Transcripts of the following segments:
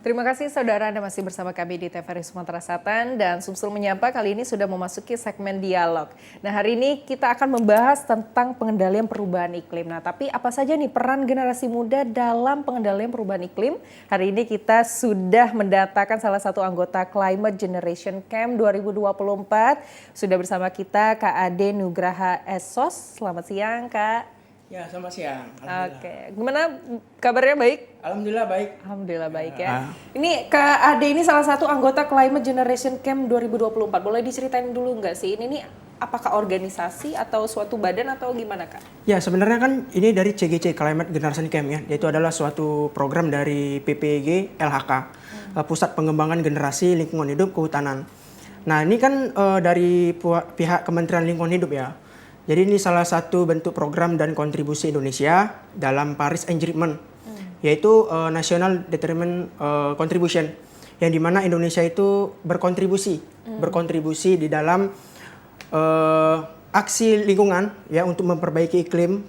Terima kasih saudara, Anda masih bersama kami di TVRI Sumatera Selatan dan Sumsel Menyapa kali ini sudah memasuki segmen dialog. Nah, hari ini kita akan membahas tentang pengendalian perubahan iklim. Nah, tapi apa saja nih peran generasi muda dalam pengendalian perubahan iklim? Hari ini kita sudah mendatangkan salah satu anggota Climate Generation Camp 2024. Sudah bersama kita Kak Ade Nugraha Esos. Selamat siang, Kak. Ya, selamat siang. Oke, gimana kabarnya, baik? Alhamdulillah baik. Alhamdulillah baik ya. Ini Kak Ade ini salah satu anggota Climate Generation Camp 2024. Boleh diceritain dulu nggak sih? Ini apakah organisasi atau suatu badan atau gimana, Kak? Ya, sebenarnya kan ini dari CGC Climate Generation Camp ya. Yaitu adalah suatu program dari PPG LHK, Pusat Pengembangan Generasi Lingkungan Hidup Kehutanan. Nah, ini kan dari pihak Kementerian Lingkungan Hidup ya. Jadi ini salah satu bentuk program dan kontribusi Indonesia dalam Paris Agreement, yaitu National Determined Contribution, yang dimana Indonesia itu berkontribusi di dalam aksi lingkungan ya untuk memperbaiki iklim,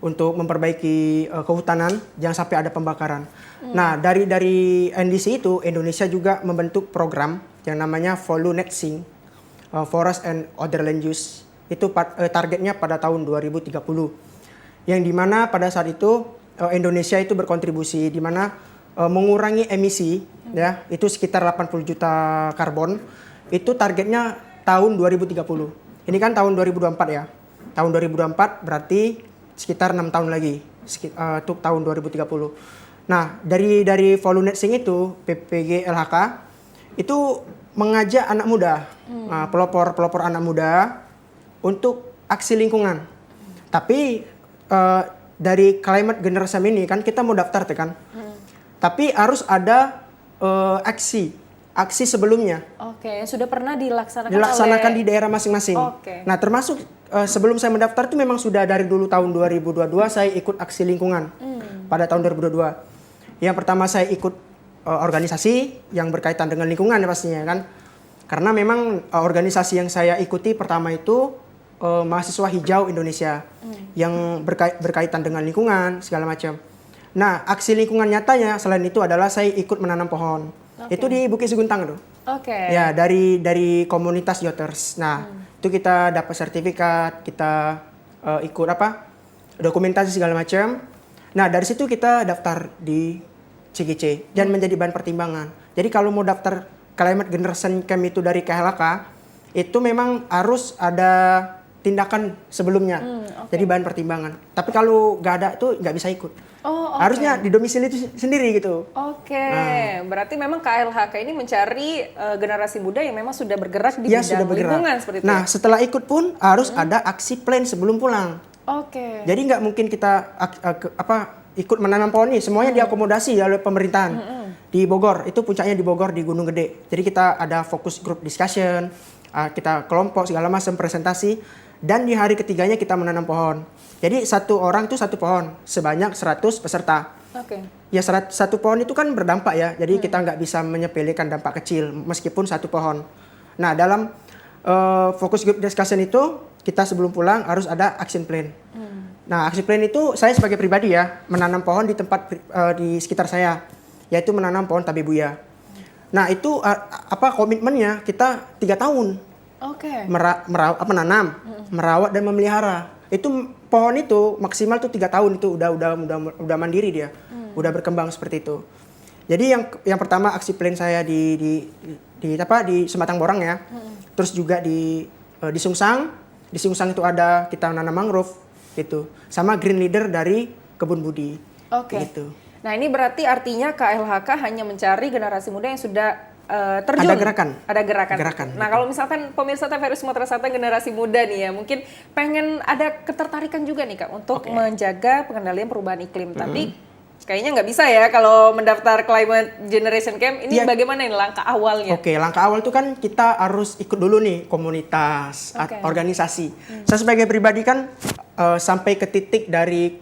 untuk memperbaiki kehutanan, jangan sampai ada pembakaran. Nah, dari NDC itu Indonesia juga membentuk program yang namanya Volunetzing, Forest and Other Land Use. Itu targetnya pada tahun 2030, yang dimana pada saat itu Indonesia itu berkontribusi di mana mengurangi emisi ya itu sekitar 80 juta karbon, itu targetnya tahun 2030. Ini kan tahun 2024 ya, tahun 2024 berarti sekitar 6 tahun lagi untuk tahun 2030. Nah, dari Volunetzing itu PPG LHK itu mengajak anak muda, pelopor anak muda untuk aksi lingkungan. Tapi dari Climate Generation ini kan kita mau daftar kan. Tapi harus ada aksi sebelumnya. Oke, yang sudah pernah dilaksanakan di daerah masing-masing. Oke. Nah, termasuk sebelum saya mendaftar itu memang sudah dari dulu tahun 2022 saya ikut aksi lingkungan. Pada tahun 2022. Yang pertama saya ikut organisasi yang berkaitan dengan lingkungan ya pastinya kan. Karena memang organisasi yang saya ikuti pertama itu mahasiswa hijau Indonesia yang berkaitan dengan lingkungan segala macam. Nah, aksi lingkungan nyatanya selain itu adalah saya ikut menanam pohon. Itu di Bukit Seguntang tuh. Ya, dari komunitas Yoters. Nah, itu kita dapat sertifikat, kita ikut dokumentasi segala macam. Nah, dari situ kita daftar di CGC dan menjadi bahan pertimbangan. Jadi kalau mau daftar Climate Generation Camp itu dari KLHK, itu memang harus ada tindakan sebelumnya, jadi bahan pertimbangan. Tapi kalau nggak ada itu nggak bisa ikut. Harusnya di domisili itu sendiri gitu. Berarti memang KLHK ini mencari generasi muda yang memang sudah bergerak di bidang lingkungan seperti itu. Nah, setelah ikut pun harus ada aksi plan sebelum pulang. Jadi nggak mungkin kita ikut menanam pohon nih, semuanya diakomodasi oleh pemerintahan. Di Bogor, itu puncaknya di Bogor di Gunung Gede. Jadi kita ada fokus group discussion, kita kelompok segala macam presentasi. Dan di hari ketiganya kita menanam pohon. Jadi satu orang tuh satu pohon sebanyak 100 peserta. Ya satu pohon itu kan berdampak ya. Jadi kita nggak bisa menyepelekan dampak kecil meskipun satu pohon. Nah, dalam fokus group discussion itu kita sebelum pulang harus ada action plan. Nah, action plan itu saya sebagai pribadi ya menanam pohon di tempat di sekitar saya, yaitu menanam pohon tabebuya. Nah, itu komitmennya kita 3 tahun. Menanam, merawat dan memelihara. Itu pohon itu maksimal tuh 3 tahun itu udah mandiri dia, udah berkembang seperti itu. Jadi yang pertama aksi plan saya di Sematang Borang ya, terus juga di Sungsang. Di Sungsang itu ada kita nanam mangrove gitu, sama green leader dari Kebun Budi. Gitu. Nah, ini berarti artinya KLHK hanya mencari generasi muda yang sudah terjun. Ada gerakan. Nah, kalau misalkan pemirsa TVRI Sumatera Selatan generasi muda nih ya, mungkin pengen ada ketertarikan juga nih Kak untuk menjaga pengendalian perubahan iklim. Tapi kayaknya nggak bisa ya kalau mendaftar Climate Generation Camp. Ini bagaimana ini langkah awalnya? Langkah awal itu kan kita harus ikut dulu nih komunitas, organisasi. Saya sebagai pribadi kan sampai ke titik dari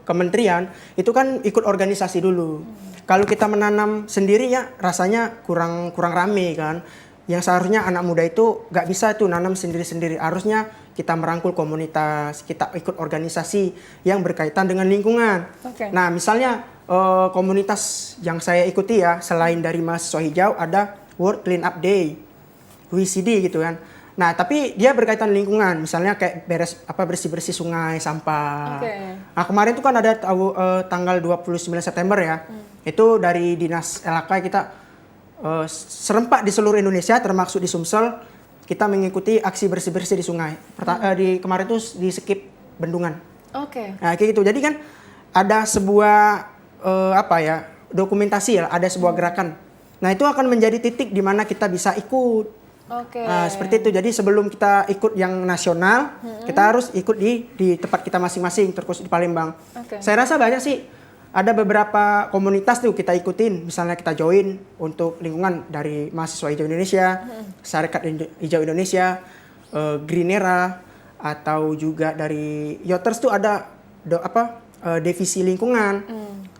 kementerian itu kan ikut organisasi dulu. Kalau kita menanam sendiri ya rasanya kurang rame kan. Yang seharusnya anak muda itu nggak bisa tuh nanam sendiri-sendiri. Harusnya kita merangkul komunitas, kita ikut organisasi yang berkaitan dengan lingkungan. Nah, misalnya komunitas yang saya ikuti ya, selain dari mahasiswa hijau ada World Clean Up Day, WCD gitu kan. Nah, tapi dia berkaitan lingkungan, misalnya kayak bersih-bersih sungai, sampah. Nah, kemarin tuh kan ada tanggal 29 September ya. Itu dari Dinas LHK kita serempak di seluruh Indonesia termasuk di Sumsel kita mengikuti aksi bersih-bersih di sungai. Kemarin tuh di Sekip Bendungan. Nah, kayak gitu. Jadi kan ada sebuah dokumentasi ya, ada sebuah gerakan. Nah, itu akan menjadi titik di mana kita bisa ikut. Nah, seperti itu. Jadi sebelum kita ikut yang nasional, kita harus ikut di tempat kita masing-masing, terkhusus di Palembang. Saya rasa banyak sih, ada beberapa komunitas tuh kita ikutin. Misalnya kita join untuk lingkungan dari mahasiswa hijau Indonesia, Sarekat Hijau Indonesia, Greenera, atau juga dari Yoters tuh ada divisi lingkungan.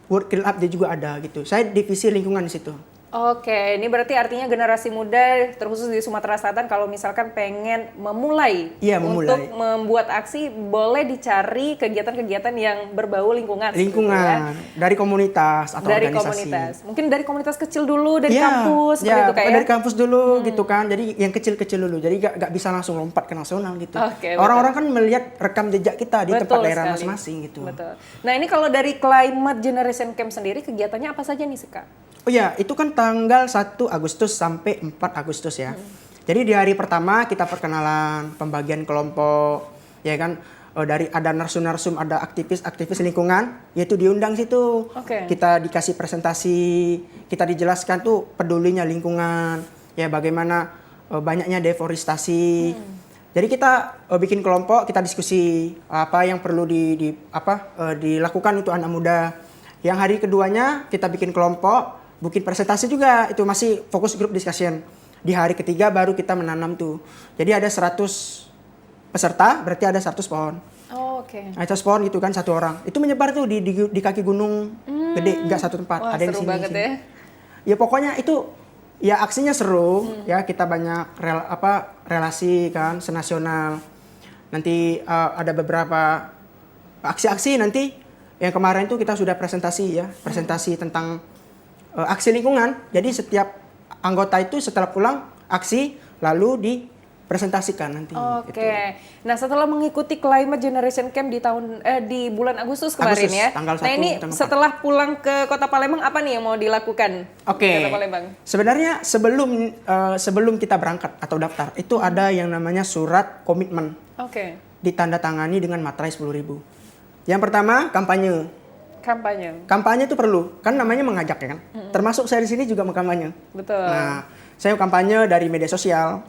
World Clean Up Day juga ada gitu. Saya divisi lingkungan di situ. Ini berarti artinya generasi muda terkhusus di Sumatera Selatan kalau misalkan pengen memulai untuk membuat aksi, boleh dicari kegiatan-kegiatan yang berbau lingkungan. Dari komunitas atau organisasi. Mungkin dari komunitas kecil dulu, dari kampus, gitu kayak. Dari kampus dulu gitu kan. Jadi yang kecil-kecil dulu. Jadi gak bisa langsung lompat ke nasional gitu. Orang-orang kan melihat rekam jejak kita di tempat daerah masing-masing gitu. Betul. Nah, ini kalau dari Climate Generation Camp sendiri kegiatannya apa saja nih, Kak? Oh ya, itu kan tanggal 1 Agustus sampai 4 Agustus ya. Jadi di hari pertama kita perkenalan, pembagian kelompok, ya kan. Dari ada narsum-narsum, ada aktivis lingkungan, yaitu diundang situ. Kita dikasih presentasi, kita dijelaskan tuh pedulinya lingkungan, ya bagaimana banyaknya deforestasi. Jadi kita bikin kelompok, kita diskusi apa yang perlu dilakukan untuk anak muda. Yang hari keduanya kita bikin kelompok, bikin presentasi juga, itu masih fokus group discussion. Di hari ketiga baru kita menanam tuh. Jadi ada 100 peserta, berarti ada 100 pohon. Nah, 100 pohon gitu kan, satu orang. Itu menyebar tuh di kaki gunung gede, nggak satu tempat. Wah, ada seru di sini. banget ya. Ya pokoknya itu, ya aksinya seru, ya kita banyak relasi kan, senasional. Nanti ada beberapa aksi-aksi nanti, yang kemarin tuh kita sudah presentasi tentang aksi lingkungan. Jadi setiap anggota itu setelah pulang aksi lalu dipresentasikan nanti. Gitu. Nah, setelah mengikuti Climate Generation Camp di bulan Agustus kemarin ya. Tanggal 1, nah, ini setelah pulang ke Kota Palembang apa nih yang mau dilakukan? Kota Palembang. Sebenarnya sebelum kita berangkat atau daftar itu ada yang namanya surat komitmen. Ditandatangani dengan materai 10.000. Yang pertama kampanye. Kampanye itu perlu, kan namanya mengajak ya kan. Termasuk saya di sini juga mengkampanye. Betul. Nah, saya kampanye dari media sosial,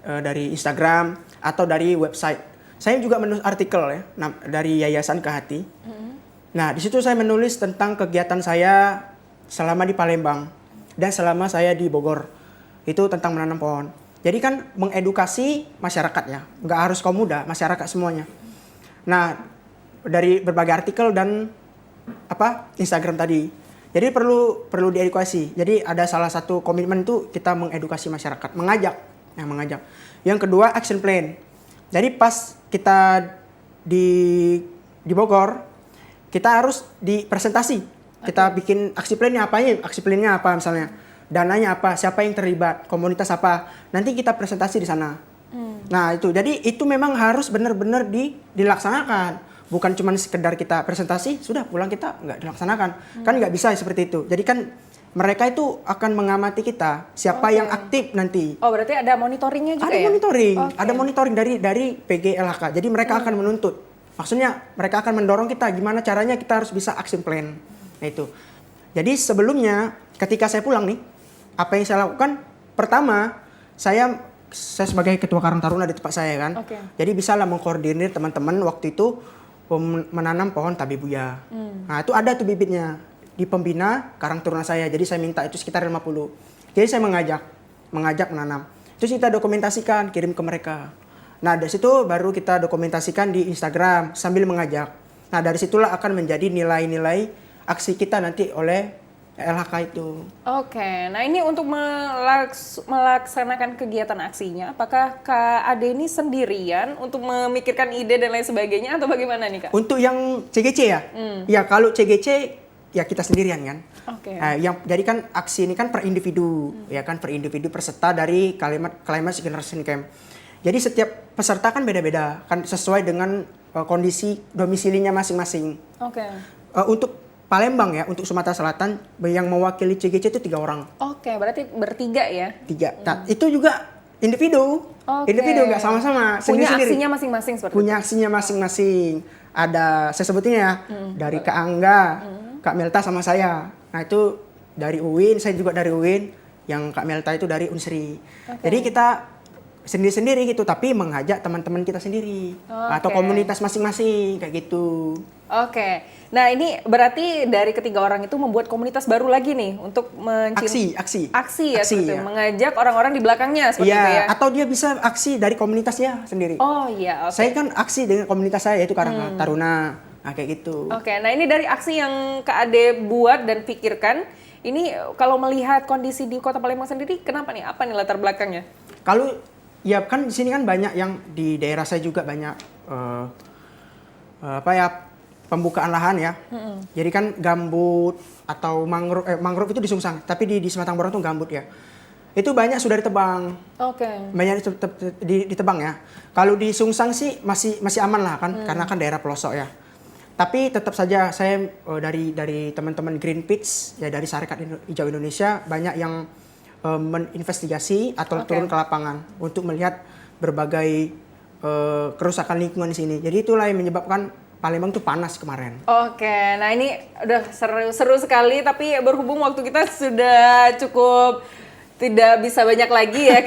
dari Instagram atau dari website. Saya juga menulis artikel ya dari Yayasan Ke Hati. Nah, di situ saya menulis tentang kegiatan saya selama di Palembang dan selama saya di Bogor. Itu tentang menanam pohon. Jadi kan mengedukasi masyarakat ya, nggak harus kaum muda, masyarakat semuanya. Nah, dari berbagai artikel dan Instagram tadi. Jadi perlu diedukasi. Jadi ada salah satu komitmen itu kita mengedukasi masyarakat, mengajak. Yang kedua action plan. Jadi pas kita di Bogor, kita harus dipresentasi. Kita bikin aksi plannya apa misalnya. Dananya apa, siapa yang terlibat, komunitas apa. Nanti kita presentasi di sana. Nah, itu. Jadi itu memang harus benar-benar dilaksanakan. Bukan cuma sekedar kita presentasi, sudah pulang kita nggak dilaksanakan. Kan nggak bisa seperti itu. Jadi kan mereka itu akan mengamati kita, siapa yang aktif nanti. Oh, berarti ada monitoringnya juga ya? Ada monitoring dari PG LHK. Jadi mereka akan menuntut. Maksudnya mereka akan mendorong kita gimana caranya kita harus bisa action plan. Nah, itu. Jadi sebelumnya ketika saya pulang nih, apa yang saya lakukan? Pertama, saya sebagai ketua Karang Taruna di tempat saya kan. Jadi bisalah mengkoordinir teman-teman waktu itu menanam pohon tabebuya. Nah, itu ada tuh bibitnya di pembina Karang Taruna saya. Jadi saya minta itu sekitar 50. Jadi saya mengajak menanam. Terus kita dokumentasikan, kirim ke mereka. Nah, dari situ baru kita dokumentasikan di Instagram sambil mengajak. Nah, dari situlah akan menjadi nilai-nilai aksi kita nanti oleh LHK itu. Nah ini untuk melaksanakan kegiatan aksinya, apakah Kak Ade ini sendirian untuk memikirkan ide dan lain sebagainya atau bagaimana nih Kak? Untuk yang CGC ya? Ya kalau CGC ya kita sendirian kan. Oke. Yang jadi kan aksi ini kan per individu, ya kan per individu peserta dari Climate Generation Camp. Jadi setiap peserta kan beda-beda, kan sesuai dengan kondisi domisilinya masing-masing. Oke. Untuk Palembang ya, untuk Sumatera Selatan yang mewakili CGC itu 3 orang. Oke, berarti bertiga ya? 3. Nah, itu juga individu. Oke. Individu nggak sama-sama, Punya sendiri-sendiri. aksinya masing-masing seperti Punya itu? aksinya masing-masing. Ada, saya sebutin ya, dari Kak Angga, Kak Melta sama saya. Nah itu dari UIN, saya juga dari UIN. Yang Kak Melta itu dari Unsri. Jadi kita sendiri-sendiri gitu, tapi mengajak teman-teman kita sendiri. Atau Oke. komunitas masing-masing, kayak gitu. Oke. Nah, ini berarti dari ketiga orang itu membuat komunitas baru lagi nih untuk Aksi ya, seperti itu. ya. Mengajak orang-orang di belakangnya seperti itu ya. Iya, atau dia bisa aksi dari komunitasnya sendiri. Oh iya, oke. Saya kan aksi dengan komunitas saya yaitu Karang Taruna. Nah, kayak gitu. Oke, nah ini dari aksi yang Kak Ade buat dan pikirkan, ini kalau melihat kondisi di Kota Palembang sendiri, kenapa nih? Apa nih latar belakangnya? Kalau ya kan di sini kan banyak yang di daerah saya juga banyak pembukaan lahan ya. Jadi kan gambut atau mangrove itu di Sungsang, tapi di Sematang Borong itu gambut ya. Itu banyak sudah ditebang. Oke. Banyak ditebang ya. Kalau di Sungsang sih masih aman lah kan, karena kan daerah pelosok ya. Tapi tetap saja saya dari teman-teman Greenpeace ya, dari Sahabat Hijau Indonesia banyak yang meninvestigasi atau turun ke lapangan untuk melihat berbagai kerusakan lingkungan di sini. Jadi itulah yang menyebabkan Palembang tuh panas kemarin. Oke, nah ini udah seru sekali, tapi berhubung waktu kita sudah cukup tidak bisa banyak lagi ya.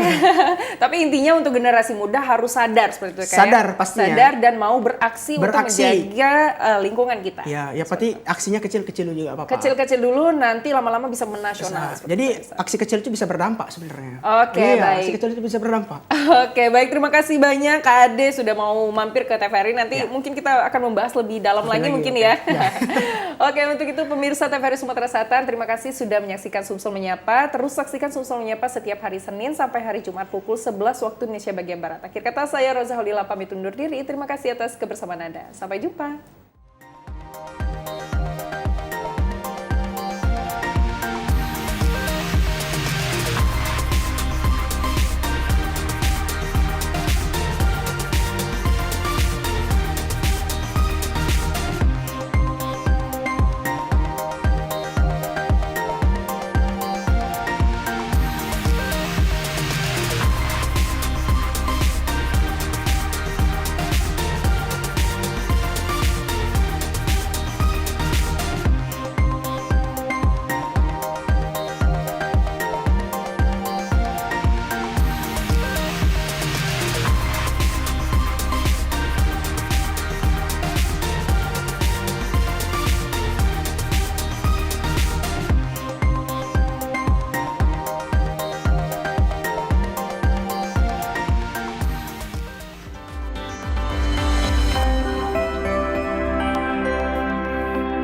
Tapi intinya untuk generasi muda harus sadar seperti itu kan. Sadar pastinya. Sadar dan mau beraksi untuk menjaga lingkungan kita. Ya pasti aksinya kecil-kecil juga apa-apa. Kecil-kecil dulu, nanti lama-lama bisa menasional. Jadi aksi kecil itu bisa berdampak sebenarnya. Oke, baik. Aksi kecil itu bisa berdampak. Oke, baik. Terima kasih banyak Kak Ade sudah mau mampir ke TVRI. Nanti mungkin kita akan membahas lebih dalam lagi mungkin ya. Oke, untuk itu pemirsa TVRI Sumatera Selatan, terima kasih sudah menyaksikan Sumsel Menyapa. Terus saksikan Sumsel Menyapa setiap hari Senin sampai hari Jumat pukul 11 waktu Indonesia bagian Barat. Akhir kata saya Roza Holila pamit undur diri. Terima kasih atas kebersamaan Anda. Sampai jumpa.